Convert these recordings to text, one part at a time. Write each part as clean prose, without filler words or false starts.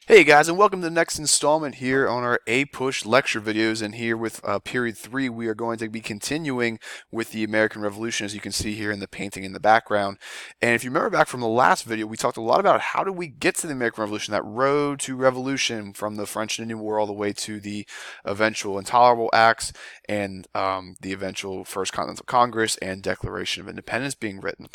Hey guys, and welcome to the next installment here on our APUSH lecture videos. And here with period 3, we are going to be continuing with the American Revolution, as you can see here in the painting in the background. And if you remember back from the last video, we talked a lot about how do we get to the American Revolution, that road to revolution from the French and Indian War all the way to the eventual Intolerable Acts and the eventual First Continental Congress and Declaration of Independence being written.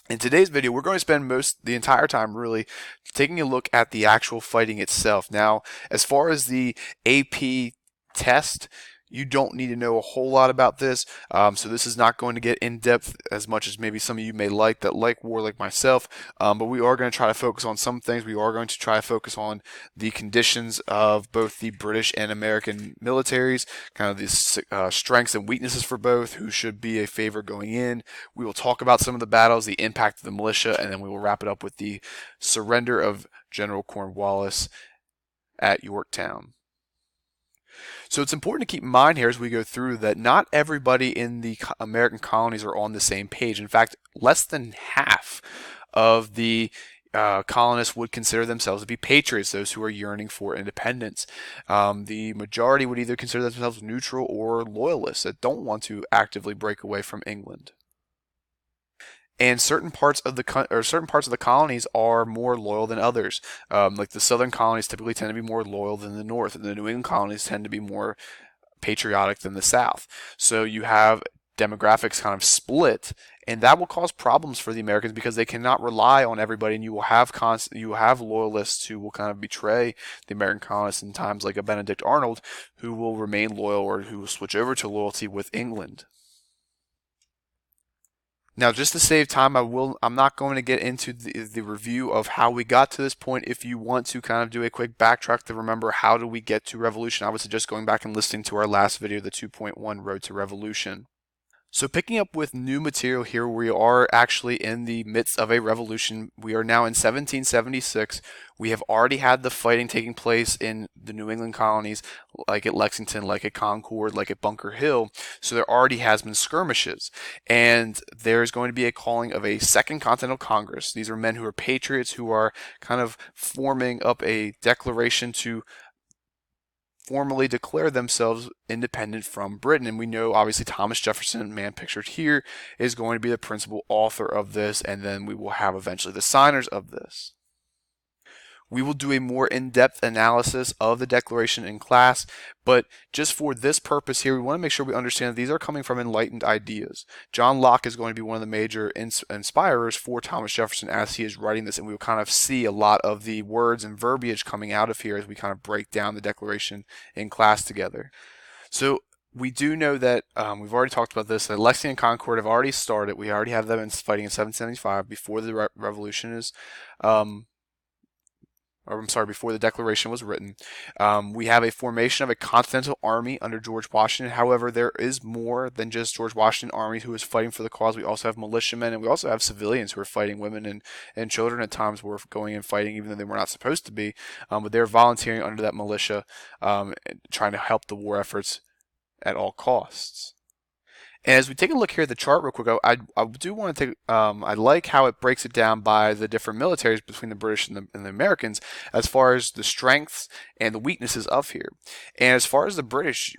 In today's video, we're going to spend the entire time really taking a look at the actual fighting itself. Now, as far as the AP test, you don't need to know a whole lot about this, so this is not going to get in depth as much as maybe some of you may like that like war like myself, but we are going to try to focus on some things. We are going to try to focus on the conditions of both the British and American militaries, kind of the strengths and weaknesses for both, who should be a favor going in. We will talk about some of the battles, the impact of the militia, and then we will wrap it up with the surrender of General Cornwallis at Yorktown. So it's important to keep in mind here as we go through that not everybody in the American colonies are on the same page. In fact, less than half of the colonists would consider themselves to be patriots, those who are yearning for independence. The majority would either consider themselves neutral or loyalists that don't want to actively break away from England. And certain parts of the colonies are more loyal than others. Like the southern colonies typically tend to be more loyal than the north, and the New England colonies tend to be more patriotic than the South. So you have demographics kind of split, and that will cause problems for the Americans because they cannot rely on everybody, and you will have loyalists who will kind of betray the American colonists in times like a Benedict Arnold, who will remain loyal or who will switch over to loyalty with England. Now, just to save time, I'm not going to get into the review of how we got to this point. If you want to kind of do a quick backtrack to remember how did we get to revolution, I would suggest going back and listening to our last video, the 2.1 Road to Revolution. So picking up with new material here, we are actually in the midst of a revolution. We are now in 1776. We have already had the fighting taking place in the New England colonies, like at Lexington, like at Concord, like at Bunker Hill. So there already has been skirmishes. And there's going to be a calling of a Second Continental Congress. These are men who are patriots, who are kind of forming up a declaration to formally declare themselves independent from Britain. And we know, obviously, Thomas Jefferson, man pictured here, is going to be the principal author of this, and then we will have eventually the signers of this. We will do a more in-depth analysis of the Declaration in class, but just for this purpose here, we want to make sure we understand that these are coming from enlightened ideas. John Locke is going to be one of the major inspirers for Thomas Jefferson as he is writing this, and we will kind of see a lot of the words and verbiage coming out of here as we kind of break down the Declaration in class together. So we do know that we've already talked about this, that Lexington and Concord have already started. We already have them fighting in 1775 before the revolution is or I'm sorry, before the Declaration was written. We have a formation of a Continental Army under George Washington. However, there is more than just George Washington Army who is fighting for the cause. We also have militiamen, and we also have civilians who are fighting. Women and children at times were going and fighting even though they were not supposed to be, but they're volunteering under that militia, trying to help the war efforts at all costs. And as we take a look here at the chart real quick, I do want to take, I like how it breaks it down by the different militaries between the British and the Americans as far as the strengths and the weaknesses of here. And as far as the British,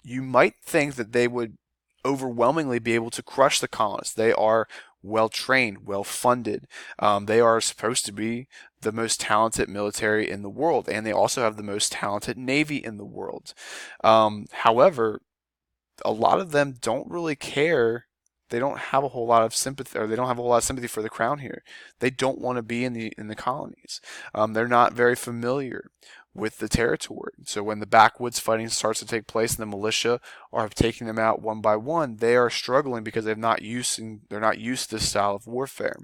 you might think that they would overwhelmingly be able to crush the colonists. They are well trained, well funded. They are supposed to be the most talented military in the world, and they also have the most talented navy in the world. However, a lot of them don't really care. They don't have a whole lot of sympathy, or they don't have a whole lot of sympathy for the crown here. They don't want to be in the colonies. They're not very familiar with the territory. So when the backwoods fighting starts to take place and the militia are taking them out one by one, they are struggling because they're not used to this style of warfare.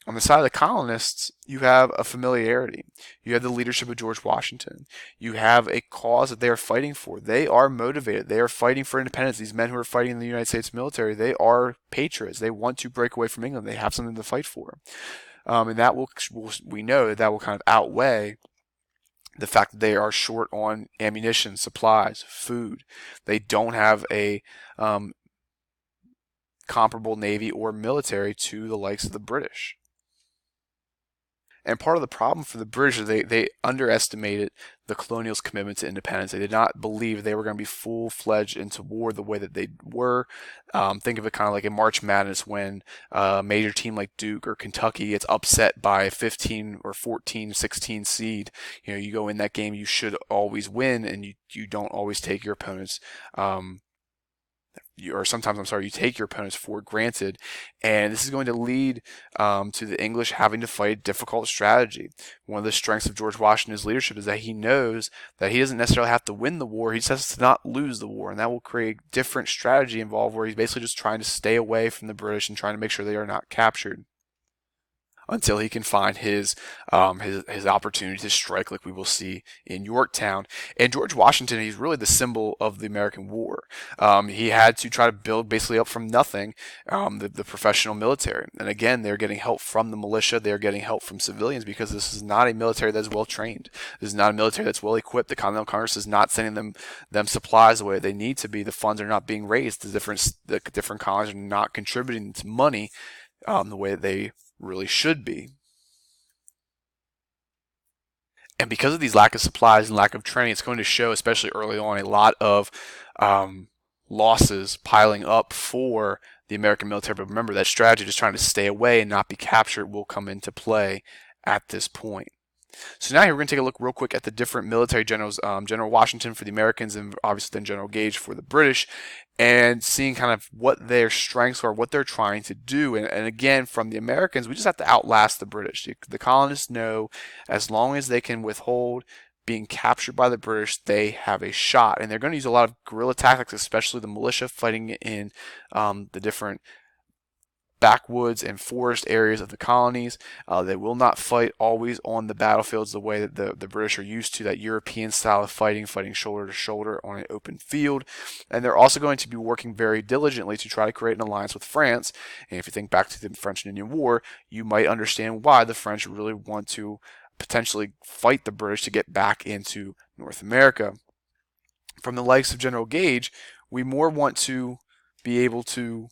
On the side of the colonists, you have a familiarity. You have the leadership of George Washington. You have a cause that they are fighting for. They are motivated. They are fighting for independence. These men who are fighting in the United States military, they are patriots. They want to break away from England. They have something to fight for. And that we know that will kind of outweigh the fact that they are short on ammunition, supplies, food. They don't have a comparable navy or military to the likes of the British. And part of the problem for the British is they underestimated the colonials' commitment to independence. They did not believe they were going to be full-fledged into war the way that they were. Think of it kind of like a March Madness when a major team like Duke or Kentucky gets upset by a 15 or 14, 16 seed. You go in that game, you should always win, and you don't always take your opponents. Or sometimes, I'm sorry, you take your opponents for granted, and this is going to lead to the English having to fight a difficult strategy. One of the strengths of George Washington's leadership is that he knows that he doesn't necessarily have to win the war, he just has to not lose the war, and that will create a different strategy involved where he's basically just trying to stay away from the British and trying to make sure they are not captured until he can find his opportunity to strike, like we will see in Yorktown. And George Washington, he's really the symbol of the American war. He had to try to build basically up from nothing the professional military. And again, they're getting help from the militia. They're getting help from civilians because this is not a military that's well trained. This is not a military that's well equipped. The Continental Congress is not sending them supplies the way they need to be. The funds are not being raised. The different colonies are not contributing to money the way that they really should be. And because of these lack of supplies and lack of training, it's going to show, especially early on, a lot of losses piling up for the American military. But remember, that strategy, just trying to stay away and not be captured, will come into play at this point. So now here we're going to take a look real quick at the different military generals, General Washington for the Americans and obviously then General Gage for the British, and seeing kind of what their strengths are, what they're trying to do. And again, from the Americans, we just have to outlast the British. The colonists know as long as they can withhold being captured by the British, they have a shot. And they're going to use a lot of guerrilla tactics, especially the militia fighting in the different backwoods and forest areas of the colonies. They will not fight always on the battlefields the way that the British are used to, that European style of fighting shoulder to shoulder on an open field. And they're also going to be working very diligently to try to create an alliance with France. And if you think back to the French and Indian War, you might understand why the French really want to potentially fight the British to get back into North America. From the likes of General Gage, we more want to be able to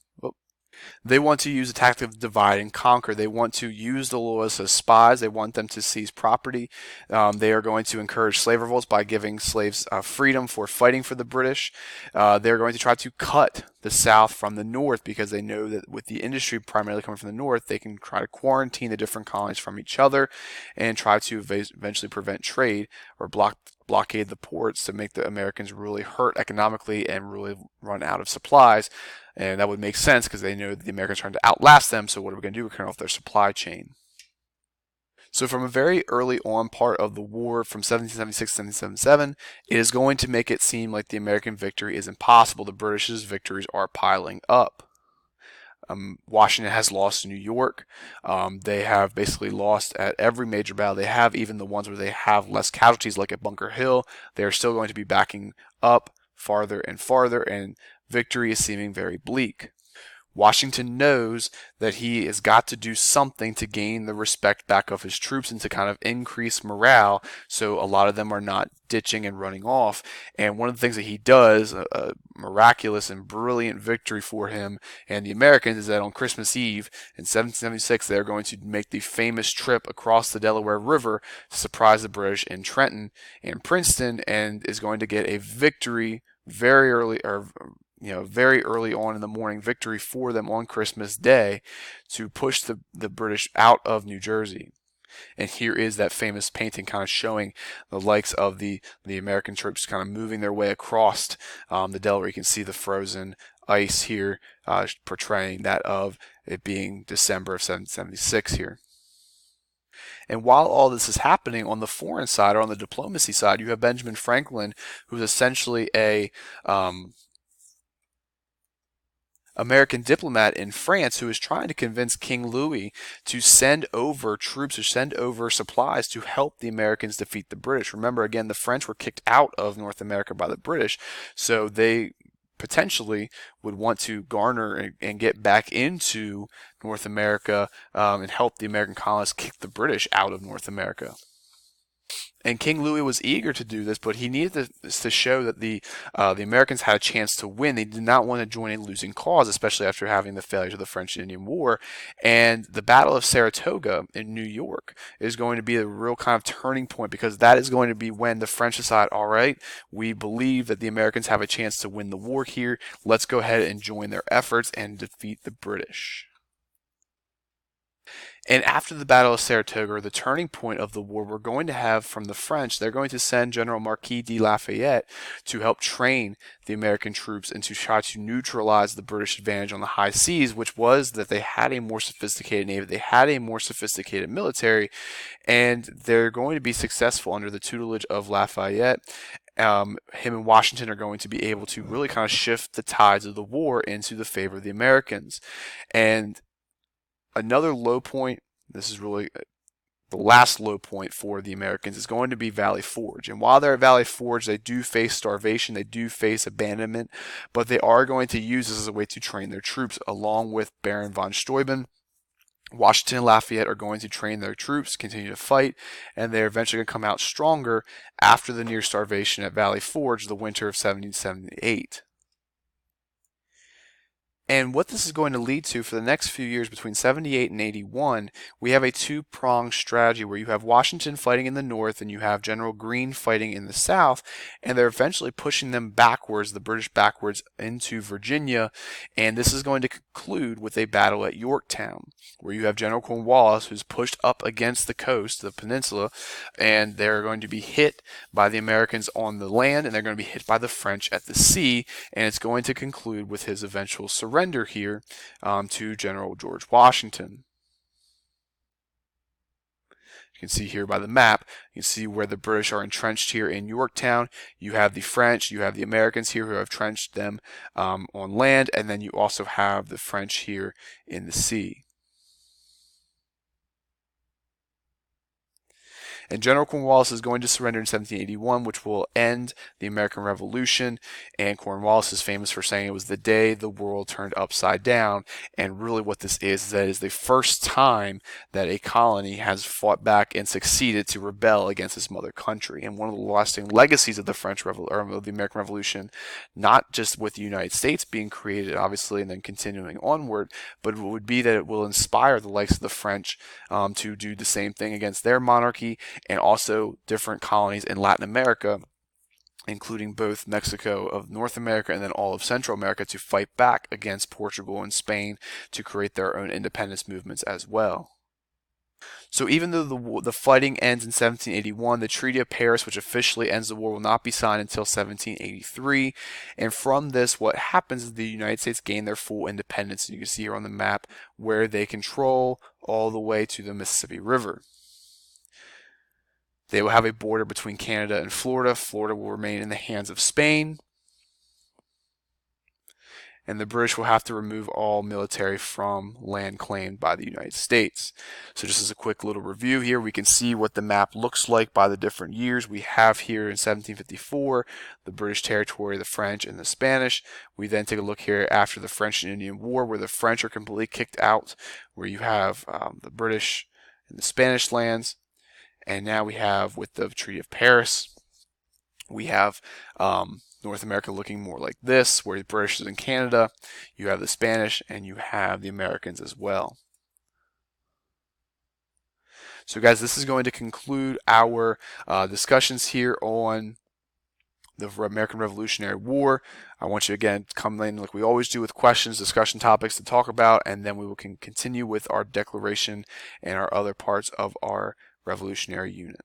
they want to use a tactic of divide and conquer. They want to use the Loyalists as spies. They want them to seize property. They are going to encourage slave revolts by giving slaves freedom for fighting for the British. They're going to try to cut the South from the North because they know that with the industry primarily coming from the North, they can try to quarantine the different colonies from each other and try to eventually prevent trade or blockade the ports to make the Americans really hurt economically and really run out of supplies. And that would make sense because they know that the Americans are trying to outlast them. So what are we going to do? We're cutting off their supply chain. So from a very early on part of the war, from 1776 to 1777, it is going to make it seem like the American victory is impossible. The British's victories are piling up. Washington has lost New York. They have basically lost at every major battle. They have even the ones where they have less casualties, like at Bunker Hill. They are still going to be backing up farther and farther, and victory is seeming very bleak. Washington knows that he has got to do something to gain the respect back of his troops and to kind of increase morale, so a lot of them are not ditching and running off. And one of the things that he does, a miraculous and brilliant victory for him and the Americans, is that on Christmas Eve in 1776 they're going to make the famous trip across the Delaware River to surprise the British in Trenton and Princeton, and is going to get a victory very early, or very early on in the morning, victory for them on Christmas Day to push the British out of New Jersey. And here is that famous painting kind of showing the likes of the American troops kind of moving their way across the Delaware. You can see the frozen ice here portraying that of it being December of 1776 here. And while all this is happening on the foreign side, or on the diplomacy side, you have Benjamin Franklin, who's essentially a American diplomat in France who is trying to convince King Louis to send over troops or send over supplies to help the Americans defeat the British. Remember, again, the French were kicked out of North America by the British, so they potentially would want to garner and get back into North America and help the American colonists kick the British out of North America. And King Louis was eager to do this, but he needed to show that the Americans had a chance to win. They did not want to join a losing cause, especially after having the failures of the French and Indian War. And the Battle of Saratoga in New York is going to be a real kind of turning point, because that is going to be when the French decide, all right, we believe that the Americans have a chance to win the war here. Let's go ahead and join their efforts and defeat the British. And after the Battle of Saratoga, the turning point of the war, we're going to have from the French, they're going to send General Marquis de Lafayette to help train the American troops and to try to neutralize the British advantage on the high seas, which was that they had a more sophisticated navy, they had a more sophisticated military, and they're going to be successful under the tutelage of Lafayette. Him and Washington are going to be able to really kind of shift the tides of the war into the favor of the Americans. And another low point, this is really the last low point for the Americans, is going to be Valley Forge. And while they're at Valley Forge, they do face starvation, they do face abandonment, but they are going to use this as a way to train their troops, along with Baron von Steuben. Washington and Lafayette are going to train their troops, continue to fight, and they're eventually going to come out stronger after the near starvation at Valley Forge, the winter of 1778. And what this is going to lead to for the next few years between 78 and 81, we have a two-pronged strategy where you have Washington fighting in the north and you have General Greene fighting in the south, and they're eventually pushing them backwards, the British backwards, into Virginia. And this is going to conclude with a battle at Yorktown, where you have General Cornwallis, who's pushed up against the coast, the peninsula, and they're going to be hit by the Americans on the land, and they're going to be hit by the French at the sea, and it's going to conclude with his eventual surrender here to General George Washington. You can see here by the map, you can see where the British are entrenched here in Yorktown. You have the French, you have the Americans here who have entrenched them on land, and then you also have the French here in the sea. And General Cornwallis is going to surrender in 1781, which will end the American Revolution. And Cornwallis is famous for saying it was the day the world turned upside down. And really what this is that it is the first time that a colony has fought back and succeeded to rebel against its mother country. And one of the lasting legacies of the of the American Revolution, not just with the United States being created, obviously, and then continuing onward, but it would be that it will inspire the likes of the French to do the same thing against their monarchy, and also different colonies in Latin America, including both Mexico of North America and then all of Central America, to fight back against Portugal and Spain to create their own independence movements as well. So even though the fighting ends in 1781, the Treaty of Paris, which officially ends the war, will not be signed until 1783. And from this, what happens is the United States gain their full independence. You can see here on the map where they control all the way to the Mississippi River. They will have a border between Canada and Florida. Florida will remain in the hands of Spain. And the British will have to remove all military from land claimed by the United States. So just as a quick little review here, we can see what the map looks like by the different years. We have here in 1754, the British territory, the French, and the Spanish. We then take a look here after the French and Indian War, where the French are completely kicked out, where you have the British and the Spanish lands. And now we have, with the Treaty of Paris, we have North America looking more like this, where the British is in Canada, you have the Spanish, and you have the Americans as well. So guys, this is going to conclude our discussions here on the American Revolutionary War. I want you again to come in like we always do with questions, discussion topics to talk about, and then we can continue with our declaration and our other parts of our Revolutionary Unit.